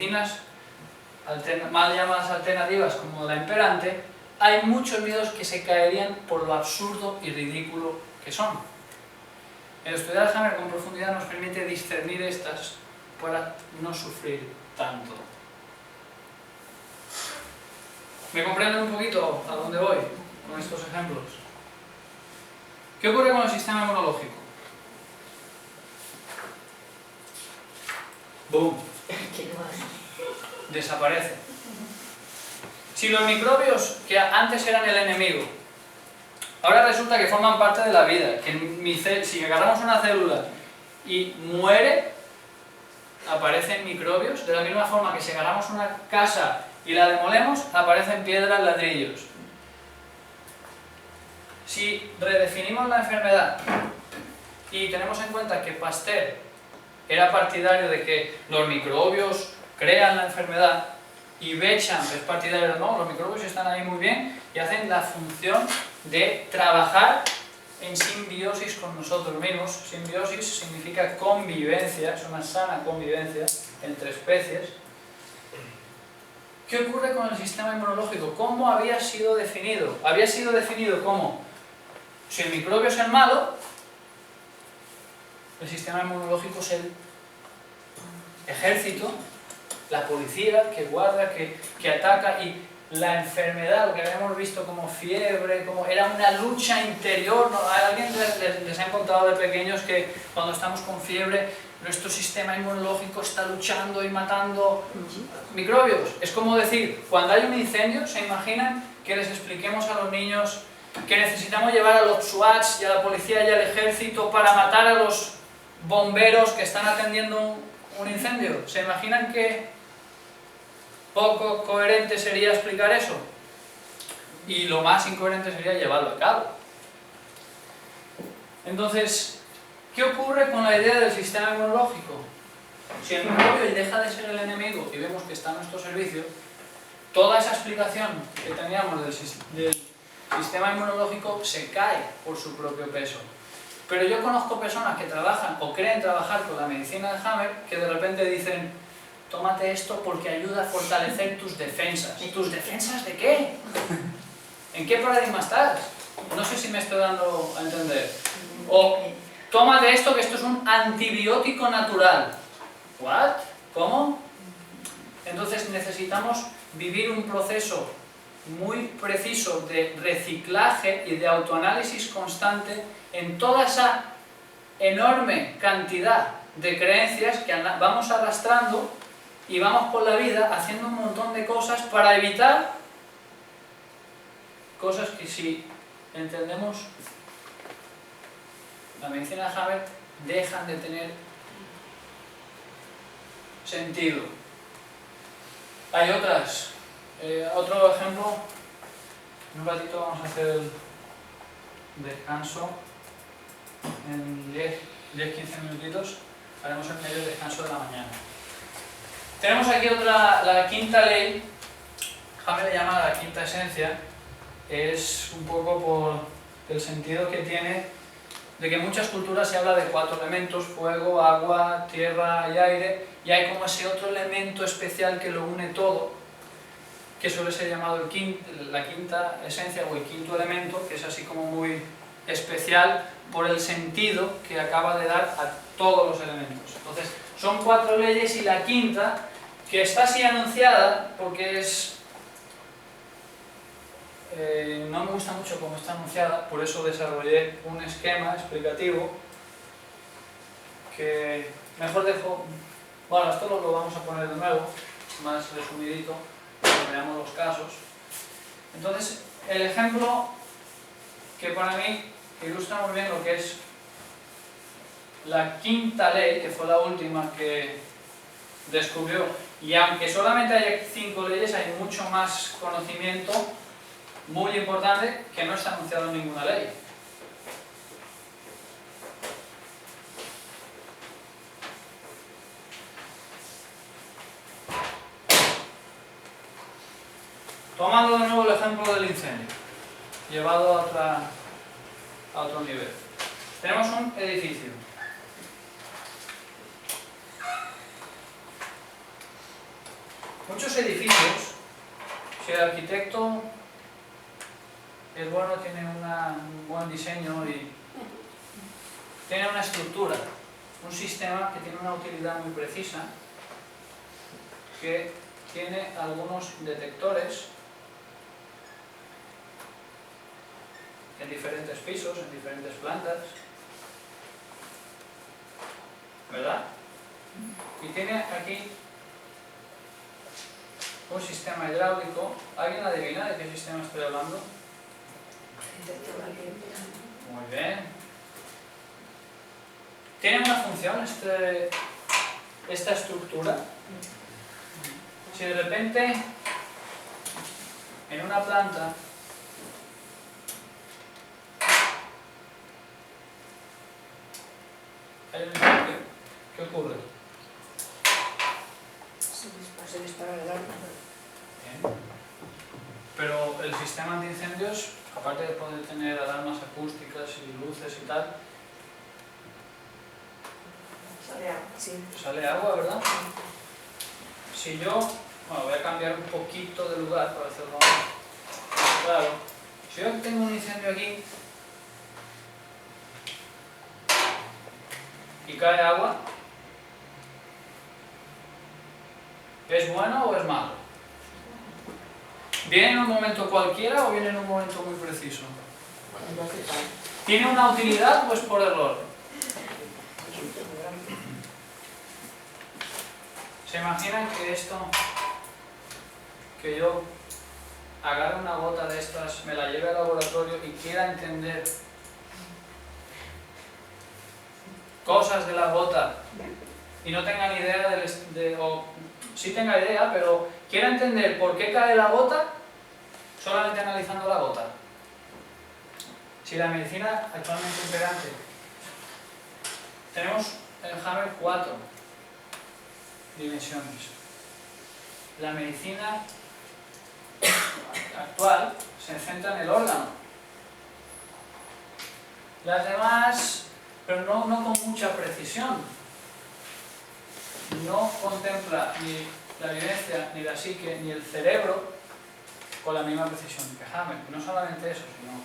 medicinas mal llamadas alternativas como la imperante, hay muchos miedos que se caerían por lo absurdo y ridículo que son. El estudiar a Hammer con profundidad nos permite discernir estas para no sufrir tanto. ¿Me comprenden un poquito a dónde voy con estos ejemplos? ¿Qué ocurre con el sistema inmunológico? ¡Boom! Desaparece. Si los microbios que antes eran el enemigo, ahora resulta que forman parte de la vida, que si agarramos una célula y muere, aparecen microbios, de la misma forma que si agarramos una casa y la demolemos, aparecen piedras, ladrillos. Si redefinimos la enfermedad y tenemos en cuenta que Pasteur era partidario de que los microbios crean la enfermedad, y Bechamp es partidario de no, los microbios están ahí muy bien y hacen la función de trabajar en simbiosis con nosotros mismos. Simbiosis significa convivencia, es una sana convivencia entre especies. ¿Qué ocurre con el sistema inmunológico? ¿Cómo había sido definido? Había sido definido como, si el microbio es el malo, el sistema inmunológico es el ejército, la policía que guarda, que ataca, y la enfermedad, lo que habíamos visto como fiebre, como era una lucha interior. ¿No? ¿A alguien les han contado de pequeños que cuando estamos con fiebre nuestro sistema inmunológico está luchando y matando microbios? Es como decir, cuando hay un incendio, ¿se imaginan que les expliquemos a los niños que necesitamos llevar a los SWATs y a la policía y al ejército para matar a los bomberos que están atendiendo un incendio? ¿Se imaginan que poco coherente sería explicar eso? Y lo más incoherente sería llevarlo a cabo. Entonces, ¿qué ocurre con la idea del sistema inmunológico? Si el microbio deja de ser el enemigo y vemos que está a nuestro servicio, toda esa explicación que teníamos del sistema inmunológico se cae por su propio peso. Pero yo conozco personas que trabajan o creen trabajar con la medicina de Hammer que de repente dicen: tómate esto porque ayuda a fortalecer tus defensas. ¿Y tus defensas de qué? ¿En qué paradigma estás? No sé si me estoy dando a entender. O tómate esto, que esto es un antibiótico natural. ¿What? ¿Cómo? Entonces necesitamos vivir un proceso muy preciso de reciclaje y de autoanálisis constante en toda esa enorme cantidad de creencias que vamos arrastrando y vamos por la vida haciendo un montón de cosas para evitar cosas que, si entendemos la medicina de Hammer, dejan de tener sentido. Hay otras. Otro ejemplo, en un ratito vamos a hacer el descanso en 10-15 minutitos, haremos el medio descanso de la mañana. Tenemos aquí la quinta ley, Hammer le llama la quinta esencia, es un poco por el sentido que tiene de que en muchas culturas se habla de 4 elementos: fuego, agua, tierra y aire, y hay como ese otro elemento especial que lo une todo, que suele ser llamado la quinta esencia o el quinto elemento, que es así como muy especial por el sentido que acaba de dar a todos los elementos. Entonces, son 4 leyes y la quinta, que está así anunciada porque es... no me gusta mucho cómo está anunciada, por eso desarrollé un esquema explicativo que mejor dejo... Bueno, esto lo vamos a poner de nuevo, más resumidito, para que veamos los casos. Entonces, el ejemplo que para mí ilustra muy bien lo que es la quinta ley, que fue la última que descubrió, y aunque solamente hay 5 leyes, hay mucho más conocimiento muy importante que no está anunciado en ninguna ley. Tomando de nuevo el ejemplo del incendio, llevado a otro nivel. Tenemos un edificio. Muchos edificios, si el arquitecto es bueno, tiene un buen diseño y tiene una estructura, un sistema que tiene una utilidad muy precisa, que tiene algunos detectores en diferentes pisos, en diferentes plantas, ¿verdad? Y tiene aquí un sistema hidráulico. ¿Alguien adivina de qué sistema estoy hablando? Muy bien. ¿Tiene una función esta estructura? Si de repente en una planta hay un incendio, ¿qué ocurre? Se dispara el alarma. Bien. Pero el sistema antiincendios, aparte de poder tener alarmas acústicas y luces y tal, Sale agua. Sí. sale agua, ¿verdad? Si yo, bueno, voy a cambiar un poquito de lugar para hacerlo más claro. Si yo tengo un incendio aquí y cae agua, ¿es bueno o es malo? ¿Viene en un momento cualquiera o viene en un momento muy preciso? ¿Tiene una utilidad o es por error? ¿Se imaginan que que yo agarre una gota de estas, me la lleve al laboratorio y quiera entender cosas de la gota y no tenga ni idea o sí tenga idea, pero quiera entender por qué cae la gota solamente analizando la gota? Si la medicina actualmente imperante, tenemos en Hammer 4 dimensiones. La medicina actual se centra en el órgano. Las demás, pero no con mucha precisión. No contempla ni la vivencia, ni la psique, ni el cerebro con la misma precisión que Hammer. No solamente eso, sino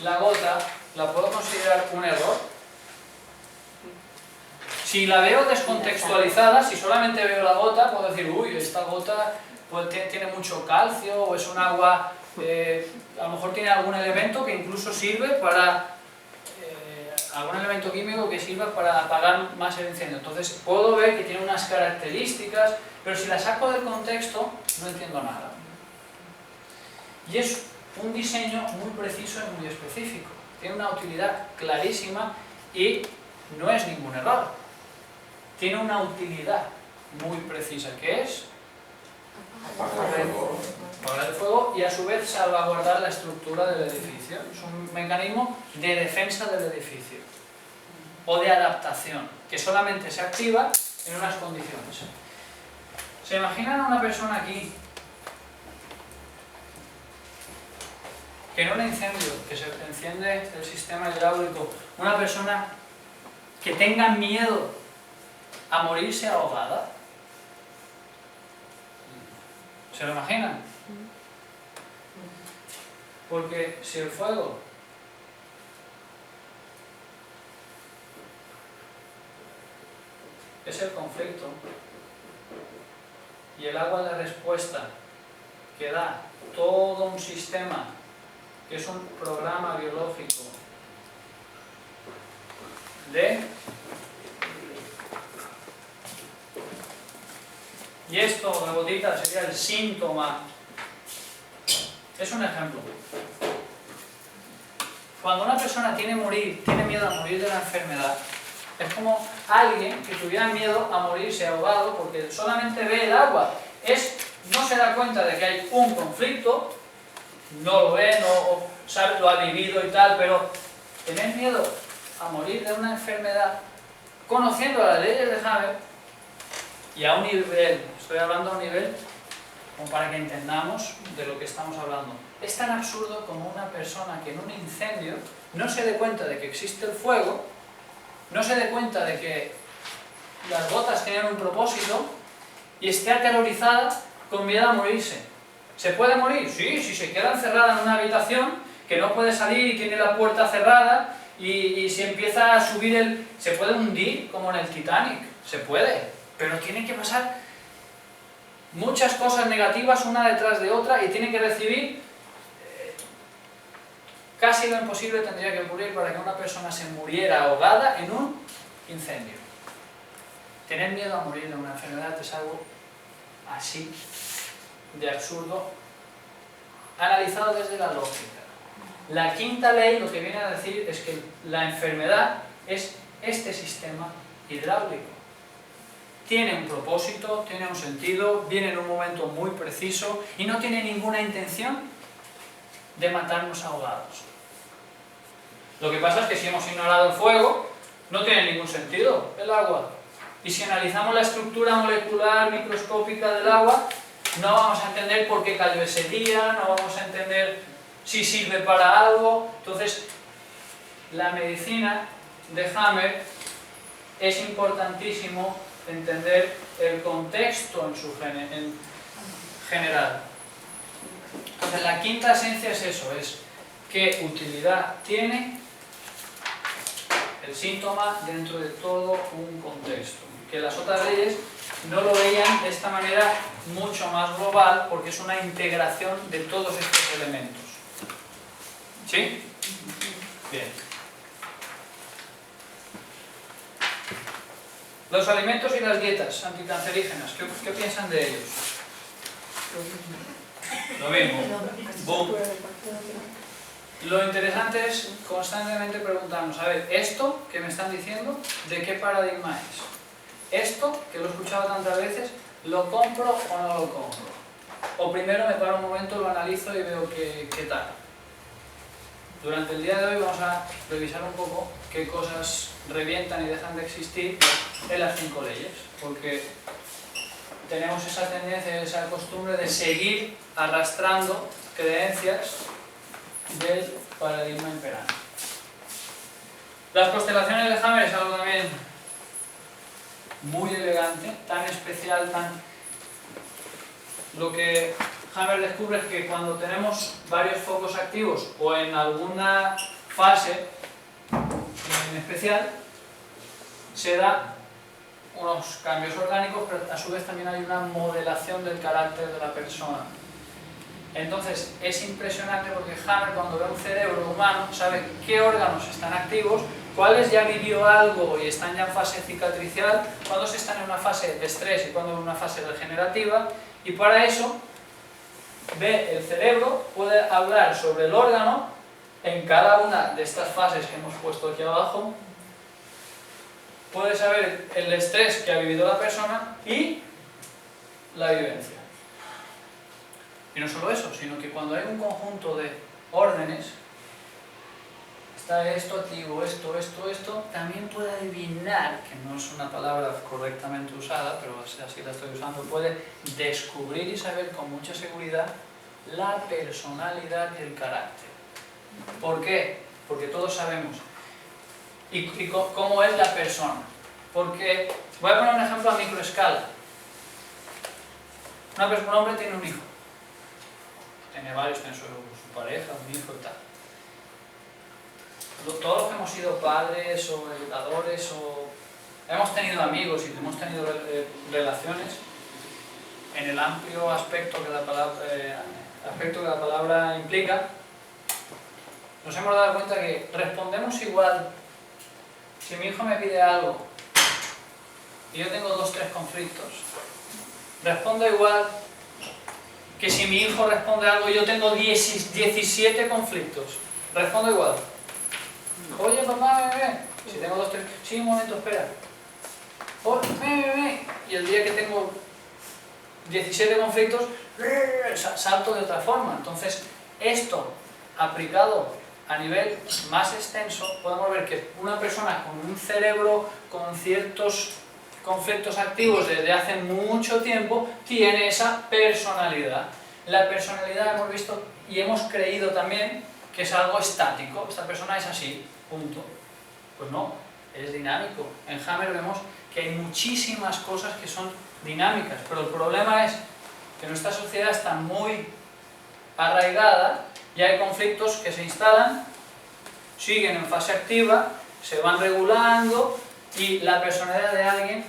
la gota, ¿la puedo considerar un error? Si la veo descontextualizada, si solamente veo la gota, puedo decir, uy, esta gota pues, tiene mucho calcio, o es un agua, a lo mejor tiene algún elemento que incluso sirve para, algún elemento químico que sirva para apagar más el incendio. Entonces puedo ver que tiene unas características, pero si la saco del contexto, no entiendo nada. Y es un diseño muy preciso y muy específico. Tiene una utilidad clarísima y no es ningún error. Tiene una utilidad muy precisa, que es apagar el fuego y a su vez salvaguardar la estructura del edificio. Es un mecanismo de defensa del edificio o de adaptación, que solamente se activa en unas condiciones. ¿Se imaginan a una persona aquí que en un incendio, que se enciende el sistema hidráulico, una persona que tenga miedo a morirse ahogada? ¿Se lo imaginan? Porque si el fuego es el conflicto y el agua es la respuesta que da todo un sistema que es un programa biológico y esto, la gotita, sería el síntoma. Es un ejemplo. Cuando una persona tiene miedo a morir de la enfermedad, es como alguien que tuviera miedo a morirse ahogado porque solamente ve el agua. No se da cuenta de que hay un conflicto, no lo ve, sabe, lo ha vivido y tal, pero tener miedo a morir de una enfermedad, conociendo las leyes de Hammer, y a un nivel, estoy hablando a un nivel como para que entendamos de lo que estamos hablando. Es tan absurdo como una persona que en un incendio no se dé cuenta de que existe el fuego, no se dé cuenta de que las gotas tienen un propósito y esté aterrorizada con miedo a morirse. ¿Se puede morir? Sí, si se queda encerrada en una habitación que no puede salir y tiene la puerta cerrada y si empieza a subir se puede hundir como en el Titanic, se puede, pero tiene que pasar muchas cosas negativas una detrás de otra y tiene que recibir casi lo imposible tendría que ocurrir para que una persona se muriera ahogada en un incendio. Tener miedo a morir de una enfermedad es algo así de absurdo, analizado desde la lógica. La quinta ley lo que viene a decir es que la enfermedad es este sistema hidráulico. Tiene un propósito, tiene un sentido, viene en un momento muy preciso y no tiene ninguna intención de matarnos ahogados. Lo que pasa es que si hemos ignorado el fuego, no tiene ningún sentido el agua. Y si analizamos la estructura molecular microscópica del agua, no vamos a entender por qué cayó ese día, no vamos a entender si sirve para algo. Entonces, la medicina de Hammer es importantísimo entender el contexto en general. Entonces, la quinta esencia es eso, es qué utilidad tiene el síntoma dentro de todo un contexto. Que las otras leyes no lo veían de esta manera mucho más global porque es una integración de todos estos elementos. ¿Sí? Bien. Los alimentos y las dietas anticancerígenas, ¿qué piensan de ellos? Lo mismo. Boom. Lo interesante es constantemente preguntarnos, a ver, esto que me están diciendo, ¿de qué paradigma es? Esto, que lo he escuchado tantas veces, ¿lo compro o no lo compro? O primero me paro un momento, lo analizo y veo qué tal. Durante el día de hoy vamos a revisar un poco qué cosas revientan y dejan de existir en las 5 leyes, porque tenemos esa tendencia, esa costumbre de seguir arrastrando creencias del paradigma imperante. Las constelaciones de Hammer es algo también muy elegante, tan especial, Lo que Hammer descubre es que cuando tenemos varios focos activos o en alguna fase en especial, se da unos cambios orgánicos, pero a su vez también hay una modelación del carácter de la persona. Entonces es impresionante porque Hammer, cuando ve un cerebro humano, sabe qué órganos están activos, cuáles ya vivió algo y están ya en fase cicatricial, cuándo se están en una fase de estrés y cuándo en una fase regenerativa, y para eso ve el cerebro, puede hablar sobre el órgano en cada una de estas fases que hemos puesto aquí abajo, puede saber el estrés que ha vivido la persona y la vivencia. Y no solo eso, sino que cuando hay un conjunto de órdenes, está esto activo, esto, también puede adivinar, que no es una palabra correctamente usada, pero así la estoy usando, puede descubrir y saber con mucha seguridad la personalidad y el carácter. ¿Por qué? Porque todos sabemos y cómo es la persona. Porque, voy a poner un ejemplo a microescala. Un hombre tiene un hijo. Tiene varios, tiene su pareja, un hijo y tal. Todos los que hemos sido padres o educadores o hemos tenido amigos y hemos tenido relaciones, en el amplio aspecto que la palabra implica, nos hemos dado cuenta que respondemos igual. Si mi hijo me pide algo y yo tengo 2 o 3 conflictos, respondo igual que si mi hijo responde algo y yo tengo 17 conflictos. Respondo igual. Oye, papá, si tengo 2 o 3... Sí, un momento, espera. Y el día que tengo 17 conflictos, salto de otra forma. Entonces, esto aplicado a nivel más extenso, podemos ver que una persona con un cerebro con ciertos conflictos activos desde hace mucho tiempo tiene esa personalidad. La personalidad hemos visto y hemos creído también que es algo estático. Esta persona es así, punto. Pues no, es dinámico. En Hammer vemos que hay muchísimas cosas que son dinámicas, pero el problema es que nuestra sociedad está muy arraigada y hay conflictos que se instalan, siguen en fase activa, se van regulando y la personalidad de alguien,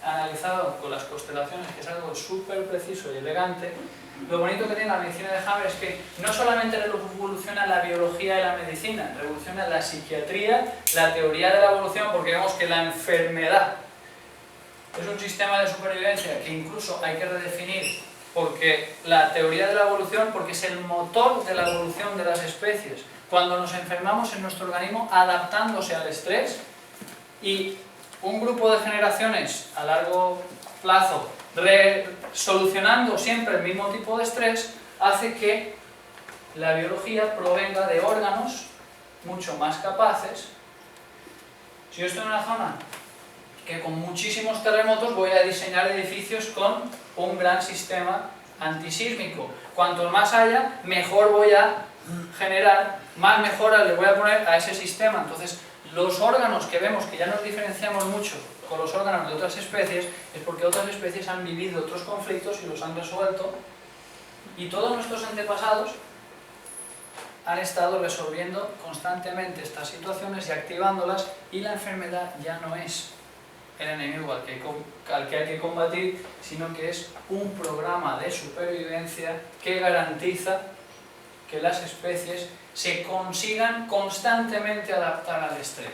analizado con las constelaciones, que es algo súper preciso y elegante, lo bonito que tiene la medicina de Hammer es que no solamente revoluciona la biología y la medicina, revoluciona la psiquiatría, la teoría de la evolución, porque vemos que la enfermedad es un sistema de supervivencia que incluso hay que redefinir, porque la teoría de la evolución, porque es el motor de la evolución de las especies. Cuando nos enfermamos en nuestro organismo adaptándose al estrés, y un grupo de generaciones a largo plazo solucionando siempre el mismo tipo de estrés, hace que la biología provenga de órganos mucho más capaces. Si yo estoy en una zona que con muchísimos terremotos, voy a diseñar edificios con un gran sistema antisísmico. Cuanto más haya, mejor voy a generar, más mejoras le voy a poner a ese sistema. Entonces, los órganos que vemos que ya nos diferenciamos mucho con los órganos de otras especies, es porque otras especies han vivido otros conflictos y los han resuelto, y todos nuestros antepasados han estado resolviendo constantemente estas situaciones y activándolas, y la enfermedad ya no es el enemigo al que hay que combatir, sino que es un programa de supervivencia que garantiza que las especies se consigan constantemente adaptar al estrés.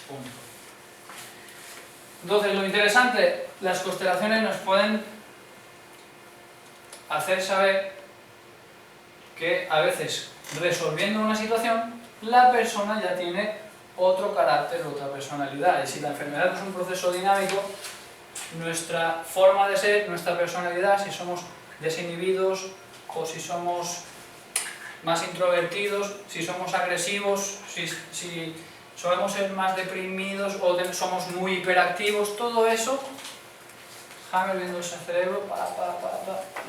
Punto. Entonces, lo interesante, las constelaciones nos pueden hacer saber que a veces, resolviendo una situación, la persona ya tiene otro carácter, otra personalidad. Y si la enfermedad es un proceso dinámico, nuestra forma de ser, nuestra personalidad, si somos desinhibidos o si somos más introvertidos, si somos agresivos, si solemos ser más deprimidos o somos muy hiperactivos, todo eso, Hammer viendo ese cerebro,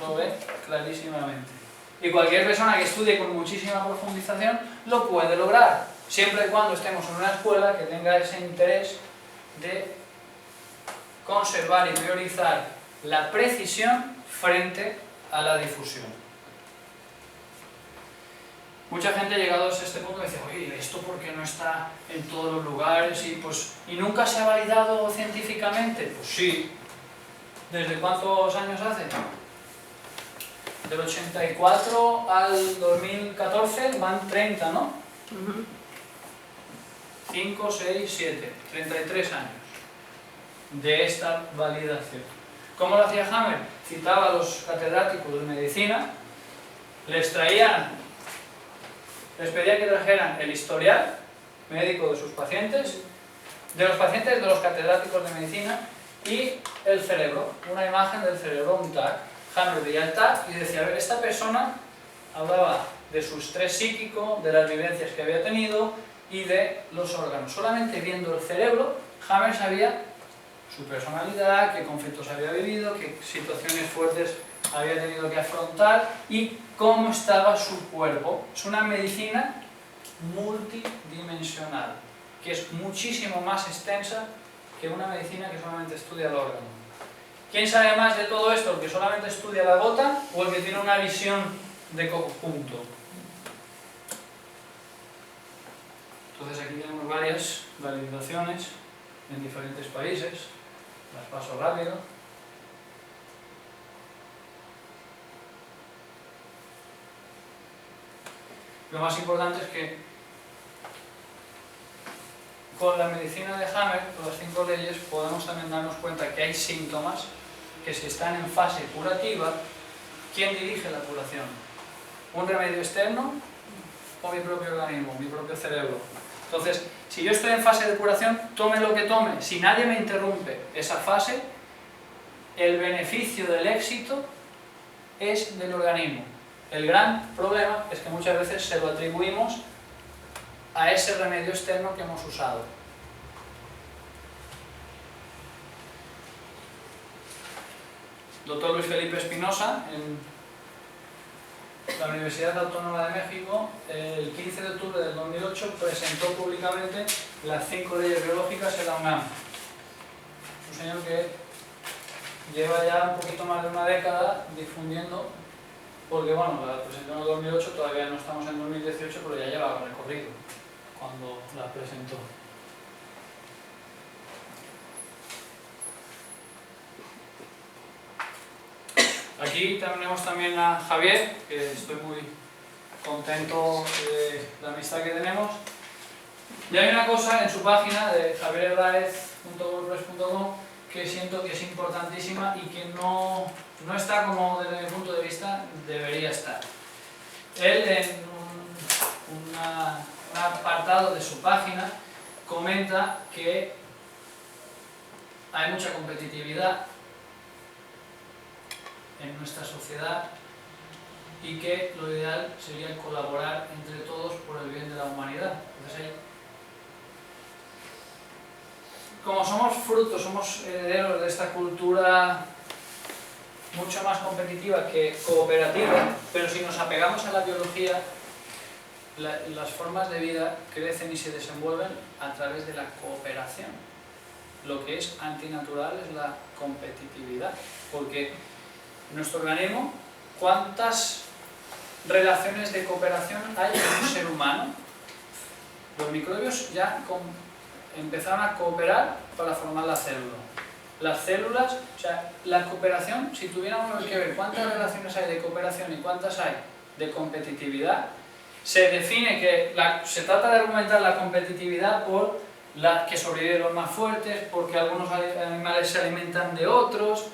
lo ve clarísimamente. Y cualquier persona que estudie con muchísima profundización lo puede lograr, siempre y cuando estemos en una escuela que tenga ese interés de conservar y priorizar la precisión frente a la difusión. Mucha gente llegados a este punto me dice, oye, ¿esto por qué no está en todos los lugares? ¿Y nunca se ha validado científicamente? Pues sí. ¿Desde cuántos años hace? Del 84 al 2014 van 30, ¿no? 5, 6, 7, 33 años de esta validación. ¿Cómo lo hacía Hammer? Citaba a los catedráticos de medicina, les pedía que trajeran el historial médico de sus pacientes, de los pacientes de los catedráticos de medicina, y el cerebro, una imagen del cerebro, un TAC. Hammer veía el TAC y decía, a ver, esta persona hablaba de su estrés psíquico, de las vivencias que había tenido y de los órganos. Solamente viendo el cerebro, Hammer sabía su personalidad, qué conflictos había vivido, qué situaciones fuertes había tenido que afrontar y cómo estaba su cuerpo. Es una medicina multidimensional, que es muchísimo más extensa que una medicina que solamente estudia el órgano. ¿Quién sabe más de todo esto? ¿El que solamente estudia la gota o el que tiene una visión de conjunto? Entonces aquí tenemos varias validaciones en diferentes países. Las paso rápido. Lo más importante es que con la medicina de Hammer, con las 5 leyes, podemos también darnos cuenta que hay síntomas que si están en fase curativa, ¿quién dirige la curación? ¿Un remedio externo o mi propio organismo, mi propio cerebro? Entonces, si yo estoy en fase de curación, tome lo que tome, si nadie me interrumpe esa fase, el beneficio del éxito es del organismo. El gran problema es que muchas veces se lo atribuimos a ese remedio externo que hemos usado. Doctor Luis Felipe Espinosa, en la Universidad Autónoma de México, el 15 de octubre del 2008 presentó públicamente las 5 leyes biológicas en la UNAM. Sus señor que lleva ya un poquito más de una década difundiendo, porque bueno, la presentó en el 2008, todavía no estamos en 2018, pero ya lleva recorrido cuando la presentó. Aquí tenemos también a Javier, que estoy muy contento de la amistad que tenemos. Y hay una cosa en su página de javierherraez.wordpress.com que siento que es importantísima y que no está como desde mi punto de vista debería estar. Él en un apartado de su página comenta que hay mucha competitividad en nuestra sociedad y que lo ideal sería colaborar entre todos por el bien de la humanidad. Entonces, como somos frutos, somos herederos de esta cultura mucho más competitiva que cooperativa, pero si nos apegamos a la biología, las formas de vida crecen y se desenvuelven a través de la cooperación. Lo que es antinatural es la competitividad, porque nuestro organismo, ¿cuántas relaciones de cooperación hay en un ser humano? Los microbios ya empezaron a cooperar para formar la célula. Las células, o sea, la cooperación, si tuviéramos que ver cuántas relaciones hay de cooperación y cuántas hay de competitividad, se define que se trata de argumentar la competitividad por que sobreviven los más fuertes, porque algunos animales se alimentan de otros,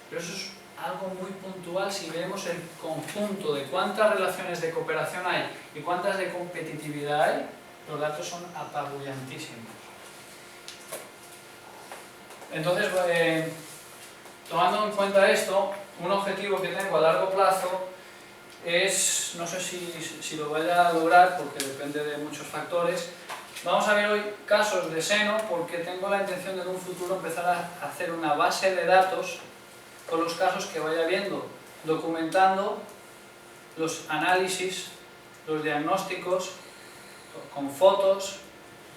pero eso es algo muy puntual. Si vemos el conjunto de cuántas relaciones de cooperación hay y cuántas de competitividad hay, los datos son apabullantísimos. Entonces, tomando en cuenta esto, un objetivo que tengo a largo plazo es, no sé si lo vaya a lograr porque depende de muchos factores. Vamos a ver hoy casos de seno porque tengo la intención de en un futuro empezar a hacer una base de datos con los casos que vaya viendo, documentando los análisis, los diagnósticos, con fotos,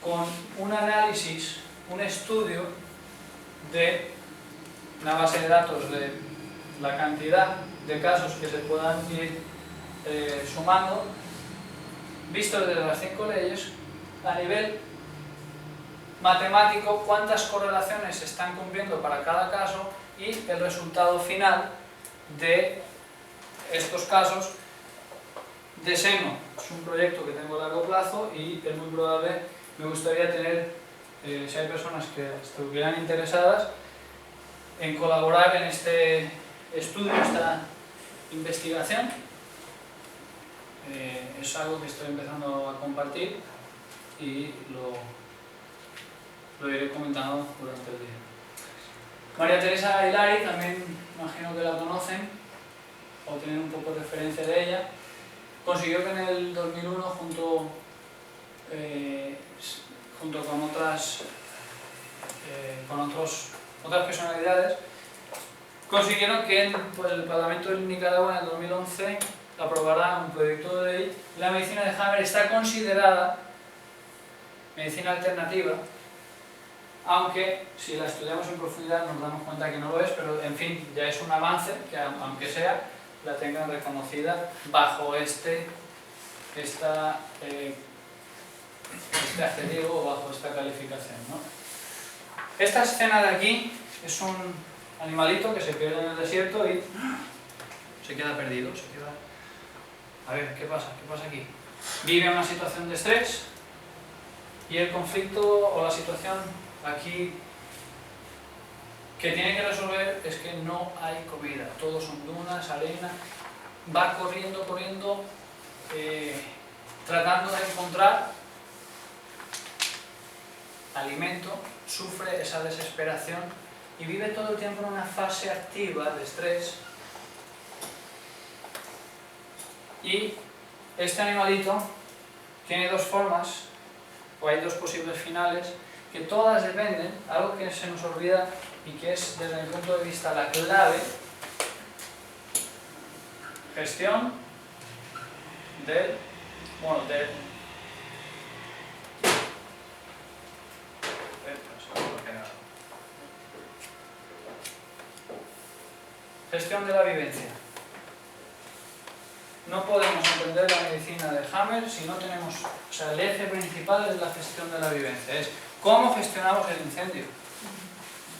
con un análisis, un estudio de una base de datos de la cantidad de casos que se puedan ir sumando, visto desde las 5 leyes, a nivel matemático, cuántas correlaciones se están cumpliendo para cada caso y el resultado final de estos casos de seno. Es un proyecto que tengo a largo plazo y es muy probable, me gustaría tener, si hay personas que estuvieran interesadas en colaborar en este estudio, esta investigación. Es algo que estoy empezando a compartir y lo iré comentando durante el día. María Teresa Hilari, también imagino que la conocen o tienen un poco de referencia de ella. Consiguió que en el 2001 junto con otras personalidades consiguieron que el Parlamento de Nicaragua en el 2011 aprobara un proyecto de ley. La medicina de Hammer está considerada medicina alternativa, aunque si la estudiamos en profundidad nos damos cuenta que no lo es, pero en fin, ya es un avance que aunque sea, la tengan reconocida bajo este adjetivo o bajo esta calificación, ¿no? Esta escena de aquí es un animalito que se pierde en el desierto y se queda perdido, a ver, ¿qué pasa? ¿Qué pasa aquí? Vive una situación de estrés y el conflicto o la situación aquí que tiene que resolver es que no hay comida, todos son dunas, arena, va corriendo, tratando de encontrar alimento, sufre esa desesperación y vive todo el tiempo en una fase activa de estrés. Y este animalito tiene dos formas, o hay dos posibles finales, que todas dependen, algo que se nos olvida y que es desde mi punto de vista la clave, gestión Gestión de la vivencia. No podemos entender la medicina de Hammer si no tenemos... O sea, el eje principal es la gestión de la vivencia. Es cómo gestionamos el incendio.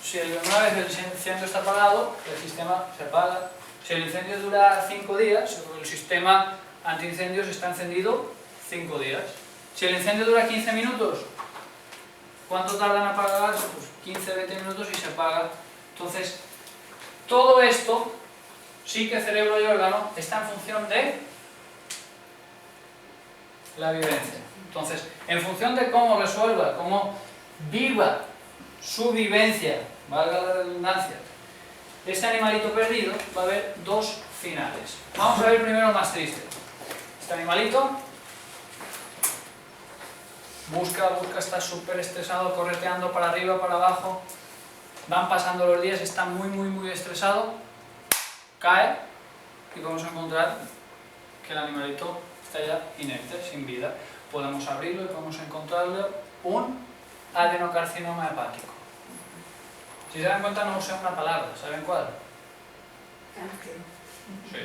Si una vez el incendio está apagado, el sistema se apaga. Si el incendio dura 5 días, el sistema antiincendios está encendido 5 días. Si el incendio dura 15 minutos, ¿cuánto tardan en apagarse? Pues 15-20 minutos y se apaga. Entonces, todo esto, psique, cerebro y órgano, está en función de la vivencia. Entonces, en función de cómo resuelva, cómo viva su vivencia, valga la redundancia, este animalito perdido, va a haber dos finales. Vamos a ver primero el más triste. Este animalito busca, está súper estresado, correteando para arriba, para abajo. Van pasando los días, está muy estresado, cae y podemos encontrar que el animalito está ya inerte, sin vida. Podemos abrirlo y podemos encontrarle un adenocarcinoma hepático. Si se dan cuenta no usé una palabra, ¿saben cuál? Cáncer. Sí.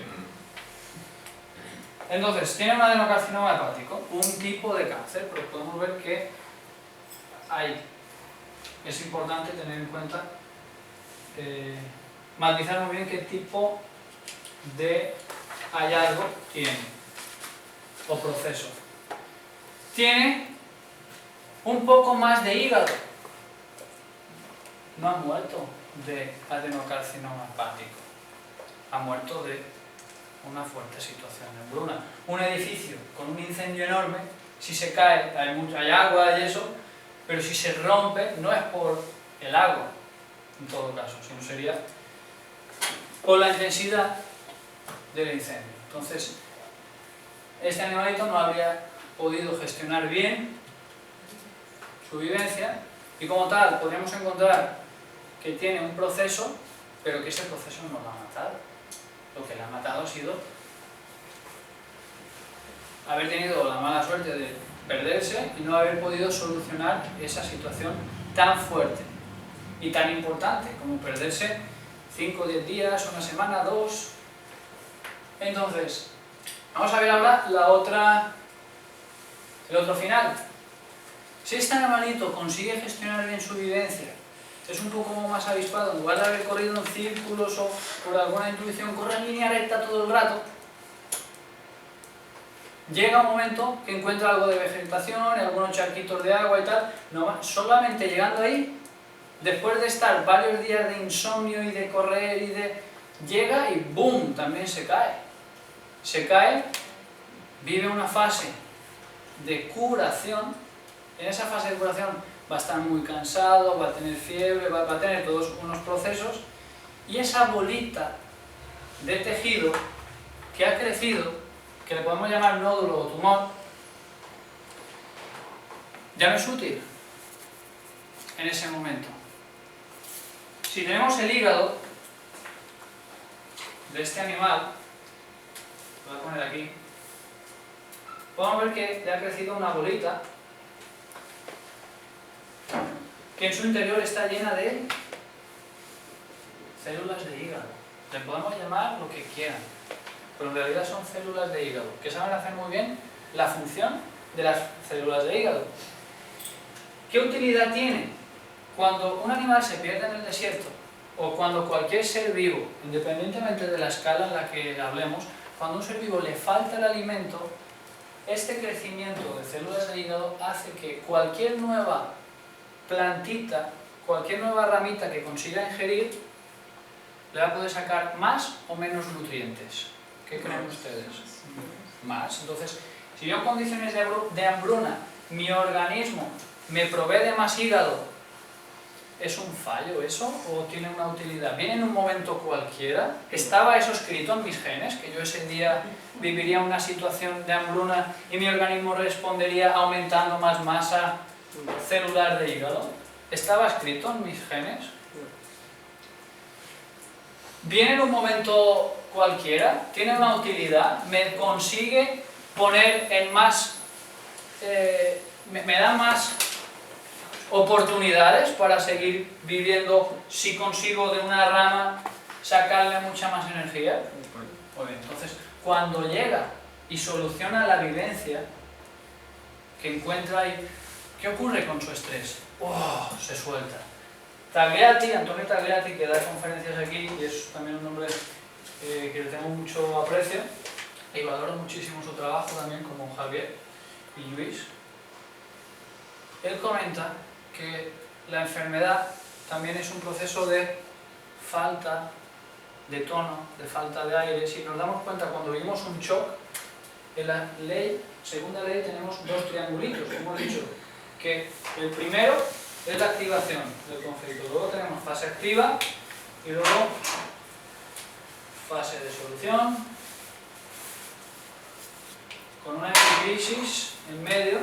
Entonces, tiene un adenocarcinoma hepático, un tipo de cáncer, pero podemos ver que hay. Es importante tener en cuenta, matizar muy bien qué tipo de hallazgo tiene, o proceso. Tiene un poco más de hígado. No ha muerto de adenocarcinoma hepático, ha muerto de una fuerte situación de hambruna. Un edificio con un incendio enorme, si se cae, hay agua y eso, pero si se rompe, no es por el agua, en todo caso, sino sería por la intensidad del incendio. Entonces, este animalito no habría podido gestionar bien su vivencia y como tal podríamos encontrar que tiene un proceso, pero que ese proceso no lo ha matado. Lo que le ha matado ha sido haber tenido la mala suerte de perderse y no haber podido solucionar esa situación tan fuerte y tan importante como perderse 5 o 10 días, una semana, 2. Entonces, vamos a ver ahora el otro final. Si este animalito consigue gestionar bien su vivencia, es un poco más avispado, en lugar de haber corrido en círculos o por alguna intuición, corre en línea recta todo el rato, llega un momento que encuentra algo de vegetación, algunos charquitos de agua y tal, no, solamente llegando ahí, después de estar varios días de insomnio y de correr llega y ¡boom!, también se cae. Se cae, vive una fase de curación. En esa fase de curación va a estar muy cansado, va a tener fiebre, va a tener todos unos procesos y esa bolita de tejido que ha crecido, que le podemos llamar nódulo o tumor, ya no es útil en ese momento. Si tenemos el hígado de este animal, lo voy a poner aquí, podemos ver que le ha crecido una bolita que en su interior está llena de células de hígado. Le podemos llamar lo que quieran, pero en realidad son células de hígado, que saben hacer muy bien la función de las células de hígado. ¿Qué utilidad tiene? Cuando un animal se pierde en el desierto, o cuando cualquier ser vivo, independientemente de la escala en la que hablemos, cuando a un ser vivo le falta el alimento, este crecimiento de células de hígado hace que cualquier nueva plantita, cualquier nueva ramita que consiga ingerir, le va a poder sacar más o menos nutrientes. ¿Qué creen ustedes? Más. Entonces, si yo en condiciones de hambruna, mi organismo me provee de más hígado, ¿es un fallo eso o tiene una utilidad? ¿Viene en un momento cualquiera? ¿Estaba eso escrito en mis genes? Que yo ese día viviría una situación de hambruna y mi organismo respondería aumentando más masa celular de hígado. ¿Estaba escrito en mis genes? ¿Viene en un momento cualquiera? ¿Tiene una utilidad? ¿Me consigue poner en más... me da más oportunidades para seguir viviendo si consigo de una rama sacarle mucha más energía. Muy bien, entonces cuando llega y soluciona la vivencia que encuentra ahí, ¿qué ocurre con su estrés? ¡Oh! Se suelta. Tagliati, Antonio Tagliati, que da conferencias aquí y es también un hombre que le tengo mucho aprecio y valoro muchísimo su trabajo también, como Javier y Luis. Él comenta que la enfermedad también es un proceso de falta de tono, de falta de aire. Si nos damos cuenta, cuando vivimos un shock, en la segunda ley tenemos dos triangulitos. Hemos dicho que el primero es la activación del conflicto, luego tenemos fase activa y luego fase de solución, con una crisis en medio,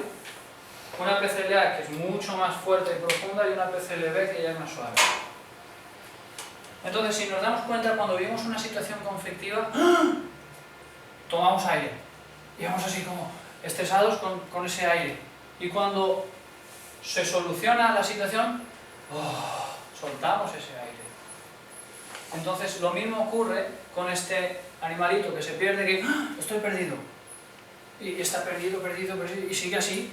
una PCLA que es mucho más fuerte y profunda y una PCLB que ya es más suave. Entonces, si nos damos cuenta, cuando vivimos una situación conflictiva, tomamos aire y vamos así como estresados con ese aire. Y cuando se soluciona la situación, soltamos ese aire. Entonces, lo mismo ocurre con este animalito que se pierde, que estoy perdido. Y está perdido, y sigue así.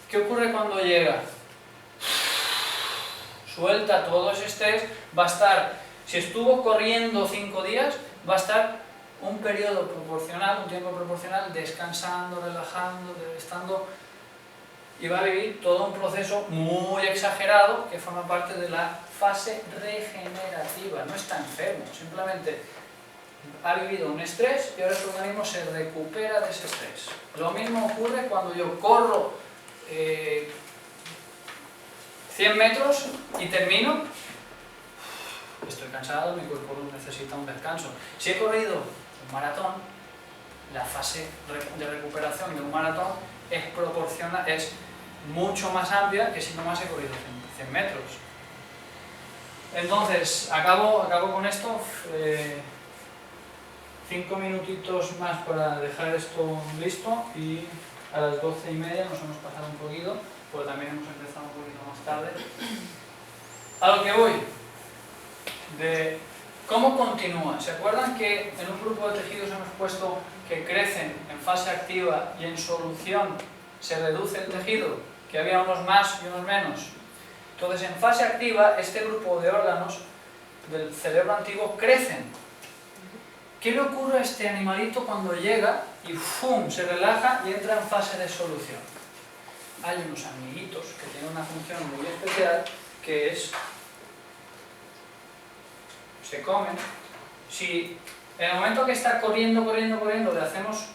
¿Qué ocurre cuando llega? Suelta todo ese estrés, va a estar, si estuvo corriendo 5 días, va a estar un periodo proporcional, un tiempo proporcional, descansando, relajando, estando, y va a vivir todo un proceso muy exagerado que forma parte de la fase regenerativa. No está enfermo, simplemente ha vivido un estrés y ahora su organismo se recupera de ese estrés. Lo mismo ocurre cuando yo corro 100 metros y termino, estoy cansado, mi cuerpo necesita un descanso. Si he corrido un maratón, la fase de recuperación de un maratón es mucho más amplia que si nomás he corrido 100 metros. Entonces, acabo con esto. 5 minutitos más para dejar esto listo y a las 12:30 nos hemos pasado un poquito, porque también hemos empezado un poquito más tarde. A lo que voy, de cómo continúa. ¿Se acuerdan que en un grupo de tejidos hemos puesto que crecen en fase activa y en solución se reduce el tejido? Que había unos más y unos menos. Entonces, en fase activa, este grupo de órganos del cerebro antiguo crecen. ¿Qué le ocurre a este animalito cuando llega y ¡fum! Se relaja y entra en fase de solución? Hay unos amiguitos que tienen una función muy especial, que es, se comen. Si en el momento que está corriendo, le hacemos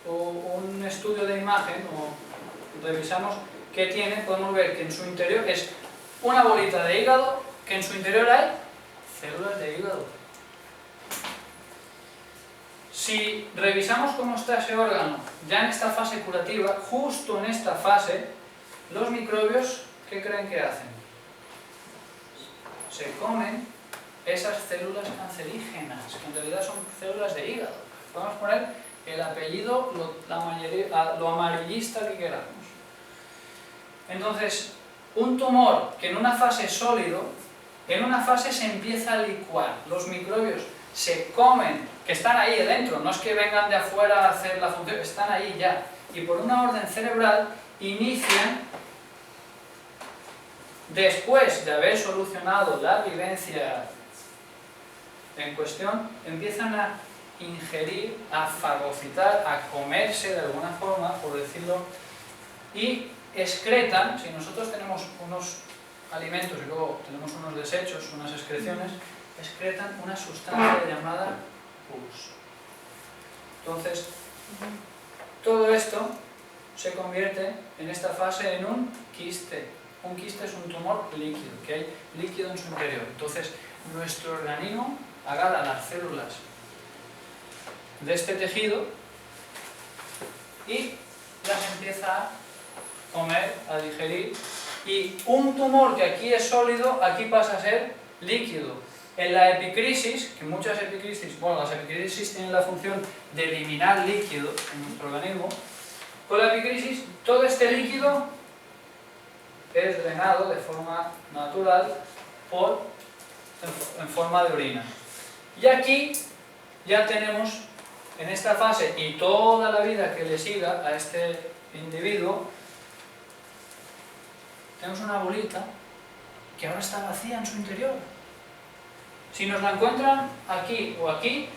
un estudio de imagen o revisamos qué tiene, podemos ver que en su interior es una bolita de hígado, que en su interior hay células de hígado. Si revisamos cómo está ese órgano ya en esta fase curativa, justo en esta fase, los microbios, ¿qué creen que hacen? Se comen esas células cancerígenas, que en realidad son células de hígado. Podemos poner el apellido, lo amarillista que queramos. Entonces, un tumor que en una fase es sólido, en una fase se empieza a licuar. Los microbios se comen, que están ahí dentro, no es que vengan de afuera a hacer la función, están ahí ya. Y por una orden cerebral inician, después de haber solucionado la vivencia en cuestión, empiezan a ingerir, a fagocitar, a comerse de alguna forma, por decirlo, y excretan. Si nosotros tenemos unos alimentos y luego tenemos unos desechos, unas excreciones, excretan una sustancia llamada pus. Entonces, todo esto se convierte en esta fase en un quiste. Un quiste es un tumor líquido, que hay líquido en su interior. Entonces, nuestro organismo agarra las células de este tejido y las empieza a comer, a digerir, y un tumor que aquí es sólido, aquí pasa a ser líquido. En la epicrisis, que muchas epicrisis, bueno, las epicrisis tienen la función de eliminar líquido en nuestro organismo, con la epicrisis todo este líquido es drenado de forma natural en forma de orina. Y aquí ya tenemos, en esta fase y toda la vida que le siga a este individuo, tenemos una bolita que ahora está vacía en su interior. Si nos la encuentran aquí o aquí,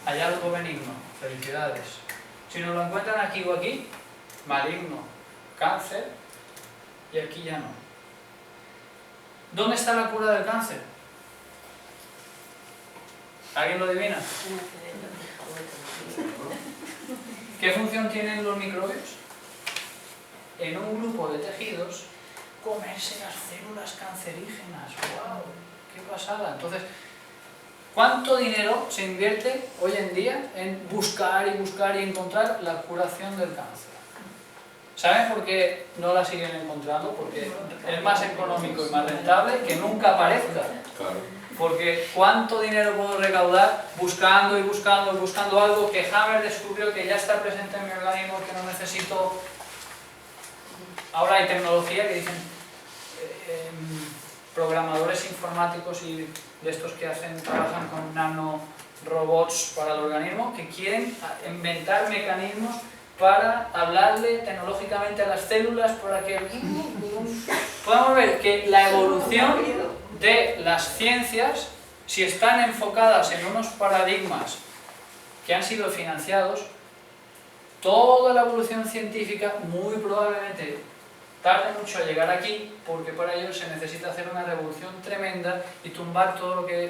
hay algo benigno, felicidades. Si nos lo encuentran aquí o aquí, maligno, cáncer, y aquí ya no. ¿Dónde está la cura del cáncer? ¿Alguien lo adivina? ¿Qué función tienen los microbios? En un grupo de tejidos, comerse las células cancerígenas. ¡Wow! ¡Qué pasada! Entonces, ¿cuánto dinero se invierte hoy en día en buscar y buscar y encontrar la curación del cáncer? ¿Saben por qué no la siguen encontrando? Porque es más económico y más rentable que nunca aparezca. Porque ¿cuánto dinero puedo recaudar buscando y buscando y buscando algo que Hammer descubrió que ya está presente en mi organismo, que no necesito? Ahora hay tecnología que dicen programadores informáticos y de estos que trabajan con nanorobots para el organismo, que quieren inventar mecanismos para hablarle tecnológicamente a las células para que podamos ver que la evolución de las ciencias, si están enfocadas en unos paradigmas que han sido financiados, toda la evolución científica muy probablemente tarde mucho a llegar aquí, porque para ello se necesita hacer una revolución tremenda y tumbar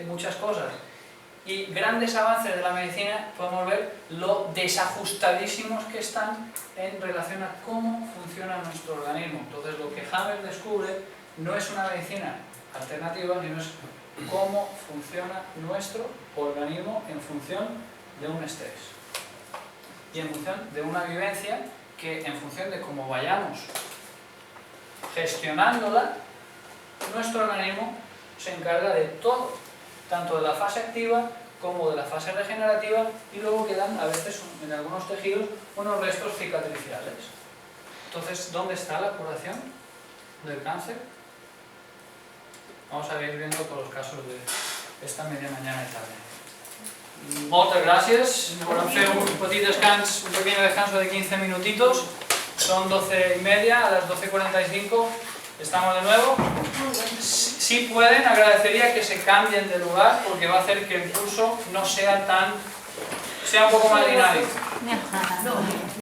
muchas cosas. Y grandes avances de la medicina podemos ver lo desajustadísimos que están en relación a cómo funciona nuestro organismo. Entonces lo que Hammer descubre no es una medicina alternativa, sino es cómo funciona nuestro organismo en función de un estrés y en función de una vivencia que, en función de cómo vayamos gestionándola, nuestro organismo se encarga de todo, tanto de la fase activa como de la fase regenerativa, y luego quedan a veces en algunos tejidos unos restos cicatriciales. Entonces, ¿dónde está la curación del cáncer? Vamos a ir viendo todos los casos de esta media mañana y tarde. Moltes gràcies. Volem fer un pequeño descanso de 15 minutitos. Son 12:30, a las 12:45 estamos de nuevo. Si pueden, agradecería que se cambien de lugar, porque va a hacer que el curso no sea un poco más dinámico.